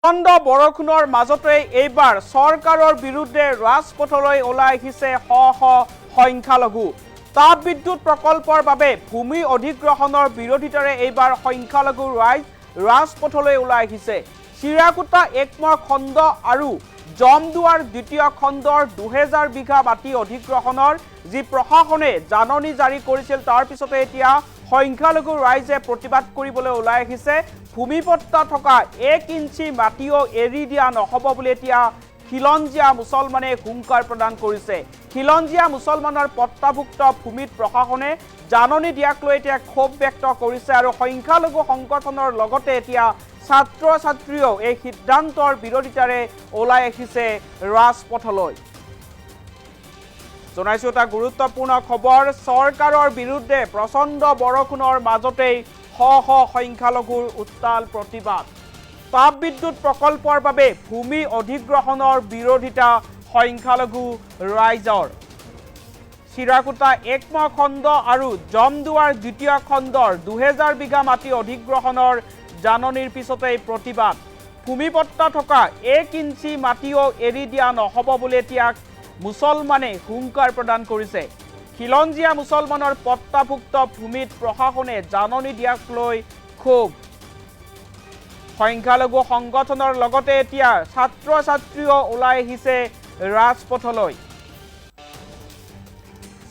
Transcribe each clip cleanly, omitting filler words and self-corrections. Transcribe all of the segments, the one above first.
প্ৰচণ্ড বৰষুণৰ মাজতে এইবাৰ চৰকাৰৰ বিৰুদ্ধে ৰাজপথলৈ ওলাই আহিছে শ শ সংখ্যালঘু। তাপবিদ্যুৎ প্ৰকল্পৰ বাবে ভূমি অধিগ্ৰহণৰ বিৰোধিতাৰে এইবাৰ সংখ্যালঘু ৰাইজ ৰাজপথলৈ ওলাই আহিছে। চিৰাকুটা একমৰ খণ্ড আৰু জমদুৱাৰ দ্বিতীয় খণ্ডৰ 2000 বিঘা মাটি অধিগ্ৰহণৰ যি প্ৰশাসনে জাননী জাৰি কৰিছিল, তাৰ পিছতে এতিয়া সংখ্যালঘু ৰাইজে প্ৰতিবাদ কৰিবলৈ ওলাই আহিছে। ভূমিপট্টা থকা 1 ইঞ্চি মাটিও এৰি দিয়া নহ'ব বুলি এতিয়া খিলঞ্জীয়া মুছলমানে হুংকাৰ প্ৰদান কৰিছে। খিলঞ্জীয়া মুছলমানৰ পট্টাভুক্ত ভূমিত প্ৰশাসনে জাননী দিয়াক লৈ এতিয়া ক্ষোভ ব্যক্ত কৰিছে আৰু সংখ্যালঘু সংগঠনৰ লগতে এতিয়া ছাত্ৰ ছাত্ৰীও এই সিদ্ধান্তৰ বিৰোধিতাৰে ওলাই আহিছে ৰাজপথলৈ। জনাইছো এটা গুৰুত্বপূৰ্ণ খবৰ, চৰকাৰৰ বিৰুদ্ধে প্ৰচণ্ড বৰষুণৰ মাজতেই শ শ সংখ্যালঘুৰ উত্তাল প্ৰতিবাদ। তাপবিদ্যুৎ প্ৰকল্পৰ বাবে ভূমি অধিগ্ৰহণৰ বিৰোধিতা সংখ্যালঘু ৰাইজৰ। চিৰাকুটা একমৰ খণ্ড আৰু জমদুৱাৰ দ্বিতীয় খণ্ডৰ 2000 বিঘা মাটি অধিগ্ৰহণৰ জাননীৰ পিছতেই প্ৰতিবাদ। ভূমিপট্টা থকা 1 ইঞ্চি মাটিও এৰি দিয়া নহ'ব বুলি এতিয়া মুছলমানে হুংকাৰ প্ৰদান কৰিছে। খিলঞ্জীয়া মুছলমানৰ পট্টাভুক্ত ভূমিত প্ৰশাসনে জাননী দিয়াক লৈ ক্ষোভ। সংখ্যালঘু সংগঠনৰ লগতে এতিয়া ছাত্ৰ ছাত্ৰীও ওলাই আহিছে ৰাজপথলৈ।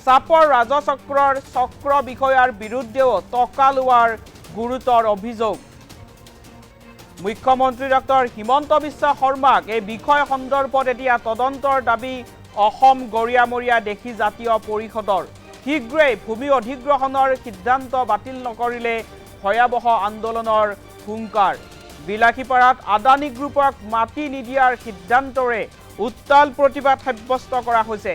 চাপৰ ৰাজচক্ৰৰ চক্ৰ বিষয়াৰ বিৰুদ্ধেও টকা লোৱাৰ গুৰুতৰ অভিযোগ। মুখ্যমন্ত্ৰী ডক্টৰ হিমন্ত বিশ্ব শৰ্মাক এই বিষয় সন্দৰ্ভত এতিয়া তদন্তৰ দাবী অসম গৰিয়ামৰীয়া দেশী জাতীয় পৰিষদৰ। শীঘ্ৰেই ভূমি অধিগ্ৰহণৰ সিদ্ধান্ত বাতিল নকৰিলে ভয়াৱহ আন্দোলনৰ হুংকাৰ। বিলাসীপাৰাত আদানী গ্ৰুপক মাটি নিদিয়াৰ সিদ্ধান্তৰে উত্তাল প্ৰতিবাদ সাব্যস্ত কৰা হৈছে।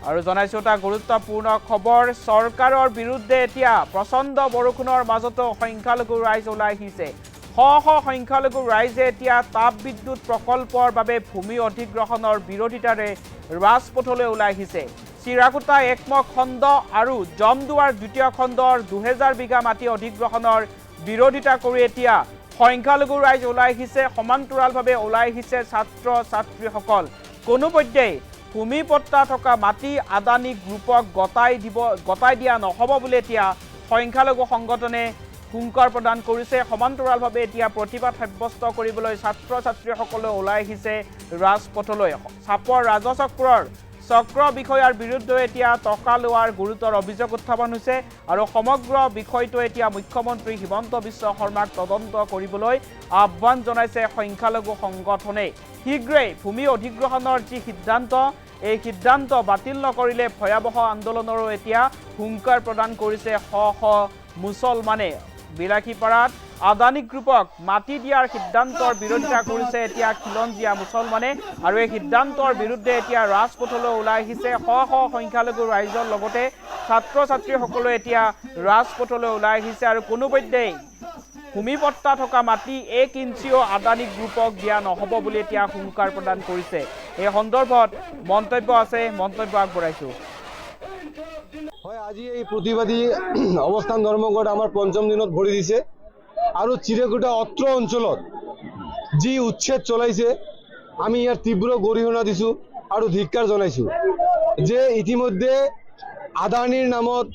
আৰু জনাইছো এটা গুৰুত্বপূৰ্ণ খবৰ, চৰকাৰৰ বিৰুদ্ধে এতিয়া প্ৰচণ্ড বৰষুণৰ মাজতো সংখ্যালঘু ৰাইজ ওলাই আহিছে। শ শ সংখ্যালঘু ৰাইজে এতিয়া তাপবিদ্যুৎ প্ৰকল্পৰ বাবে ভূমি অধিগ্ৰহণৰ বিৰোধিতাৰে ৰাজপথলৈ ওলাই আহিছে। চিৰাকুটা একমৰ খণ্ড আৰু জমদুৱাৰ দ্বিতীয় খণ্ডৰ 2000 বিঘা মাটি অধিগ্ৰহণৰ বিৰোধিতা কৰি এতিয়া সংখ্যালঘু ৰাইজ ওলাই আহিছে। সমান্তৰালভাৱে ওলাই আহিছে ছাত্ৰ ছাত্ৰীসকল। কোনোপধ্যেই ভূমিপট্টা থকা মাটি আদানী গ্ৰুপক গতাই দিয়া নহ'ব বুলি এতিয়া সংখ্যালঘু সংগঠনে হুংকাৰ প্ৰদান কৰিছে। সমান্তৰালভাৱে এতিয়া প্ৰতিবাদ সাব্যস্ত কৰিবলৈ ছাত্ৰ ছাত্ৰীসকলে ওলাই আহিছে ৰাজপথলৈ। চাপৰ ৰাজচক্ৰৰ চক্ৰ বিষয়াৰ বিৰুদ্ধে এতিয়া টকা লোৱাৰ গুৰুতৰ অভিযোগ উত্থাপন হৈছে আৰু সমগ্ৰ বিষয়টো এতিয়া মুখ্যমন্ত্ৰী হিমন্ত বিশ্ব শৰ্মাক তদন্ত কৰিবলৈ আহ্বান জনাইছে সংখ্যালঘু সংগঠনে। শীঘ্ৰেই ভূমি অধিগ্ৰহণৰ যি সিদ্ধান্ত, এই সিদ্ধান্ত বাতিল নকৰিলে ভয়াৱহ আন্দোলনৰো এতিয়া হুংকাৰ প্ৰদান কৰিছে শ শ মুছলমানে। বিলাসীপাৰাত আদানী গ্ৰুপক মাটি দিয়াৰ সিদ্ধান্তৰ বিৰোধিতা কৰিছে এতিয়া খিলঞ্জীয়া মুছলমানে আৰু এই সিদ্ধান্তৰ বিৰুদ্ধে এতিয়া ৰাজপথলৈ ওলাই আহিছে শ শ সংখ্যালঘু ৰাইজৰ লগতে ছাত্ৰ ছাত্ৰীসকলে এতিয়া ৰাজপথলৈ ওলাই আহিছে আৰু কোনোপধ্যেই ভূমিপট্টা থকা মাটি 1 ইঞ্চিও আদানী গ্ৰুপক দিয়া নহ'ব বুলি এতিয়া হুংকাৰ প্ৰদান কৰিছে। এই সন্দৰ্ভত মন্তব্য আছে, মন্তব্য আগবঢ়াইছোঁ। হয়, আজি এই প্ৰতিবাদী অৱস্থান ধৰ্মঘট আমাৰ পঞ্চম দিনত ভৰি দিছে আৰু চিৰাকুটা অত্ৰ অঞ্চলত যি উচ্ছেদ চলাইছে আমি ইয়াৰ তীব্ৰ গৰিহণা দিছোঁ আৰু ধিক্কাৰ জনাইছোঁ যে ইতিমধ্যে আদানীৰ নামত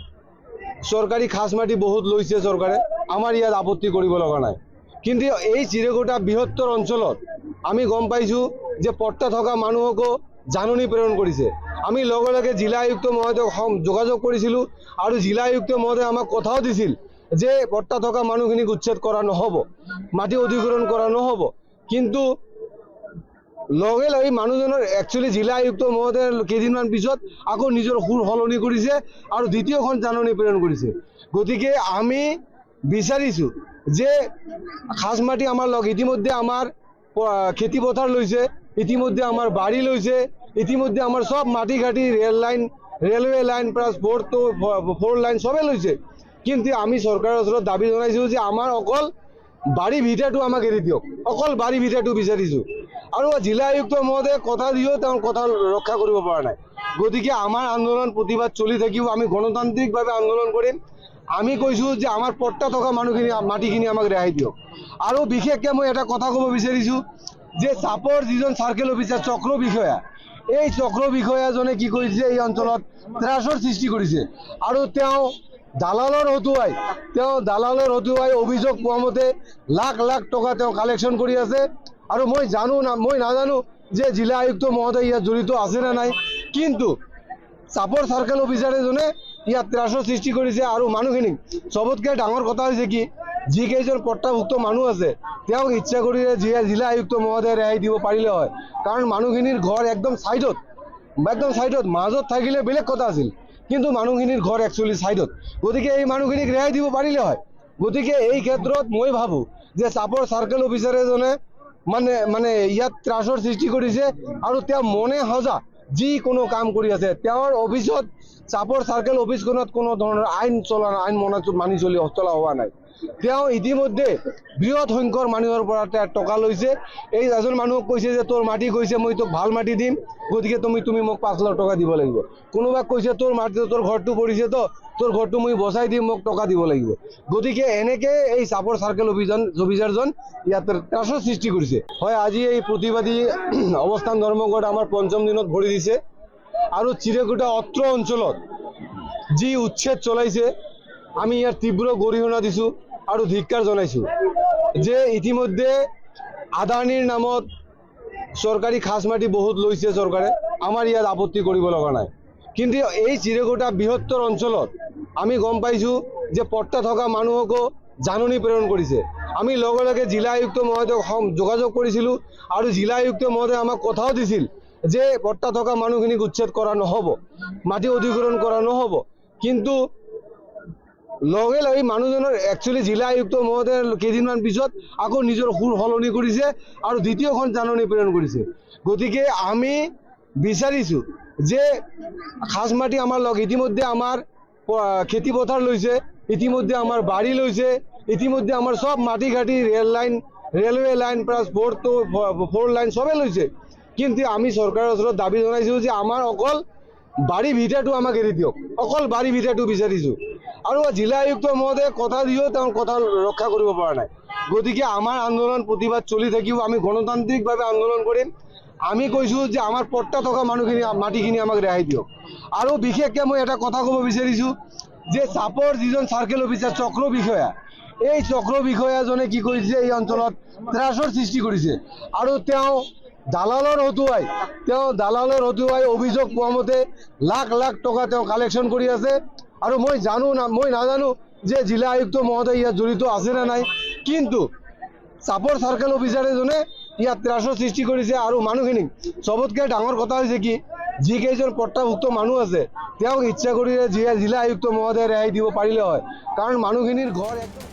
চৰকাৰী খাজ মাটি বহুত লৈছে চৰকাৰে, আমাৰ ইয়াত আপত্তি কৰিব লগা নাই। কিন্তু এই চিৰাকুটা বৃহত্তৰ অঞ্চলত আমি গম পাইছোঁ যে পট্টা থকা মানুহকো জাননী প্ৰেৰণ কৰিছে। আমি লগে লগে জিলা আয়ুক্ত মহোদয়ক যোগাযোগ কৰিছিলোঁ আৰু জিলা আয়ুক্ত মহোদয়ে আমাক কথাও দিছিল যে পট্টা থকা মানুহখিনিক উচ্ছেদ কৰা নহ'ব, মাটি অধিগ্ৰহণ কৰা নহ'ব। কিন্তু লগে লগে মানুহজনৰ একচুৱেলি জিলা আয়ুক্ত মহোদয়ে কেইদিনমান পিছত আকৌ নিজৰ সুৰ সলনি কৰিছে আৰু দ্বিতীয়খন জাননী প্ৰেৰণ কৰিছে। গতিকে আমি বিচাৰিছোঁ যে খাজ মাটি আমাৰ ইতিমধ্যে আমাৰ খেতি পথাৰ লৈছে, ইতিমধ্যে আমাৰ বাৰী লৈছে, ইতিমধ্যে আমাৰ সব মাটি ঘাটি ৰেলৱে লাইন প্লাছ 4 লাইন সবেই লৈছে। কিন্তু আমি চৰকাৰৰ ওচৰত দাবী জনাইছোঁ যে আমাৰ অকল বাৰী ভিটাটো আমাক এৰি দিয়ক, অকল বাৰী ভিটাটো বিচাৰিছোঁ। আৰু জিলা আয়ুক্ত মহোদয়ে কথা দিও তেওঁৰ কথা ৰক্ষা কৰিব পৰা নাই। গতিকে আমাৰ আন্দোলন প্ৰতিবাদ চলি থাকিব, আমি গণতান্ত্ৰিকভাৱে আন্দোলন কৰিম। আমি কৈছোঁ যে আমাৰ পট্টা থকা মানুহখিনি মাটিখিনি আমাক ৰেহাই দিয়ক। আৰু বিশেষকৈ মই এটা কথা ক'ব বিচাৰিছোঁ যে চাপৰ যিজন চাৰ্কেল অফিচাৰ চক্ৰ বিষয়া, এই চক্ৰ বিষয়াজনে কি কৰিছে, এই অঞ্চলত ত্ৰাসৰ সৃষ্টি কৰিছে। আৰু তেওঁ দালালৰ হতুৱাই অভিযোগ পোৱা মতে লাখ লাখ টকা তেওঁ কালেকশ্যন কৰি আছে। আৰু মই নাজানো যে জিলা আয়ুক্ত মহোদয় ইয়াত জড়িত আছে নে নাই, কিন্তু চাপৰ চাৰ্কেল অফিচাৰজনে ইয়াত ত্ৰাসৰ সৃষ্টি কৰিছে। আৰু মানুহখিনিক চবতকৈ ডাঙৰ কথা হৈছে কি, যিকেইজন পট্টাভুক্ত মানুহ আছে তেওঁক ইচ্ছা কৰিলে জিলা আয়ুক্ত মহোদয়ে ৰেহাই দিব পাৰিলে হয়। কাৰণ মানুহখিনিৰ ঘৰ একদম ছাইডত, মাজত থাকিলে বেলেগ কথা আছিল, কিন্তু মানুহখিনিৰ ঘৰ একচুৱেলি ছাইডত। গতিকে এই মানুহখিনিক ৰেহাই দিব পাৰিলে হয়। গতিকে এই ক্ষেত্ৰত মই ভাবোঁ যে চাপৰ চাৰ্কেল অফিচাৰ এজনে মানে ইয়াত ত্ৰাসৰ সৃষ্টি কৰিছে। আৰু তেওঁ মনে সজা যিকোনো কাম কৰি আছে। তেওঁৰ অফিচত, চাপৰ চাৰ্কেল অফিচখনত কোনো ধৰণৰ আইন মানি চলা হোৱা নাই। তেওঁ ইতিমধ্যে বৃহৎ সংখ্যক মানুহৰ পৰা টকা লৈছে। এই এজন মানুহক কৈছে যে তোৰ মাটি গৈছে, মই তোক ভাল মাটি দিম, গতিকে তুমি মোক 5 লাখ টকা দিব লাগিব। কোনোবাক কৈছে তোৰ ঘৰটো পৰিছে, তোৰ ঘৰটো মই বচাই দিম, মোক টকা দিব লাগিব। গতিকে এনেকৈ এই চাপৰ চাৰ্কেল অফিচাৰজন ইয়াত ত্ৰাসৰ সৃষ্টি কৰিছে। হয়, আজি এই প্ৰতিবাদী অৱস্থান ধৰ্মঘট আমাৰ 5ম দিনত ভৰি দিছে। আৰু চিৰেকুটা অত্ৰ অঞ্চলত যি উচ্ছেদ চলাইছে, আমি ইয়াৰ তীব্ৰ গৰিহণা দিছোঁ আৰু ধিক্কাৰ জনাইছোঁ। যে ইতিমধ্যে আদানীৰ নামত চৰকাৰী খাজ মাটি বহুত লৈছে চৰকাৰে, আমাৰ ইয়াত আপত্তি কৰিব লগা নাই। কিন্তু এই চিৰেকুটা বৃহত্তৰ অঞ্চলত আমি গম পাইছোঁ যে পট্টা থকা মানুহকো জাননী প্ৰেৰণ কৰিছে। আমি লগে লগে জিলা আয়ুক্ত মহোদয়ক যোগাযোগ কৰিছিলোঁ, আৰু জিলা আয়ুক্ত মহোদয়ে আমাক কথাও দিছিল যে পট্টা থকা মানুহখিনিক উচ্ছেদ কৰা নহ'ব, মাটি অধিগ্ৰহণ কৰা নহ'ব। কিন্তু লগে লগে মানুহজনৰ একচুৱেলি জিলা আয়ুক্ত মহোদয়ে কেইদিনমান পিছত আকৌ নিজৰ সুৰ সলনি কৰিছে আৰু দ্বিতীয়খন জাননী প্ৰেৰণ কৰিছে। গতিকে আমি বিচাৰিছোঁ যে খাজ মাটি আমাৰ ইতিমধ্যে আমাৰ খেতি পথাৰ লৈছে, ইতিমধ্যে আমাৰ বাৰী লৈছে, ইতিমধ্যে আমাৰ সব মাটি ঘাটি ৰেলৱে লাইন প্লাছ 4 লাইন চবেই লৈছে। কিন্তু আমি চৰকাৰৰ ওচৰত দাবী জনাইছোঁ যে আমাৰ অকল বাৰী ভিটাটো আমাক এৰি দিয়ক, অকল বাৰী ভিটাটো বিচাৰিছোঁ। আৰু জিলা আয়ুক্ত মহোদয়ে কথা দিও তেওঁৰ কথা ৰক্ষা কৰিব পৰা নাই। গতিকে আমাৰ আন্দোলন প্ৰতিবাদ চলি থাকিব, আমি গণতান্ত্ৰিকভাৱে আন্দোলন কৰিম। আমি কৈছোঁ যে আমাৰ পট্টা থকা মানুহখিনি মাটিখিনি আমাক ৰেহাই দিয়ক। আৰু বিশেষকৈ মই এটা কথা ক'ব বিচাৰিছোঁ যে চাপৰ যিজন চাৰ্কেল অফিচাৰ চক্ৰ বিষয়া, এই চক্ৰ বিষয়াজনে কি কৰিছে, এই অঞ্চলত ত্ৰাসৰ সৃষ্টি কৰিছে। আৰু তেওঁ দালালৰ হতুৱাই অভিযোগ পোৱা মতে লাখ লাখ টকা তেওঁ কালেকশ্যন কৰি আছে। আৰু মই নাজানো যে জিলা আয়ুক্ত মহোদয় ইয়াত জড়িত আছে নে নাই, কিন্তু চাপৰ চাৰ্কেল অফিচাৰজনে ইয়াত ত্ৰাসৰ সৃষ্টি কৰিছে। আৰু মানুহখিনিক চবতকৈ ডাঙৰ কথা হৈছে কি, যিকেইজন পট্টাভুক্ত মানুহ আছে তেওঁক ইচ্ছা কৰিলে জিলা আয়ুক্ত মহোদয়ে ৰেহাই দিব পাৰিলে হয়। কাৰণ মানুহখিনিৰ ঘৰ একদম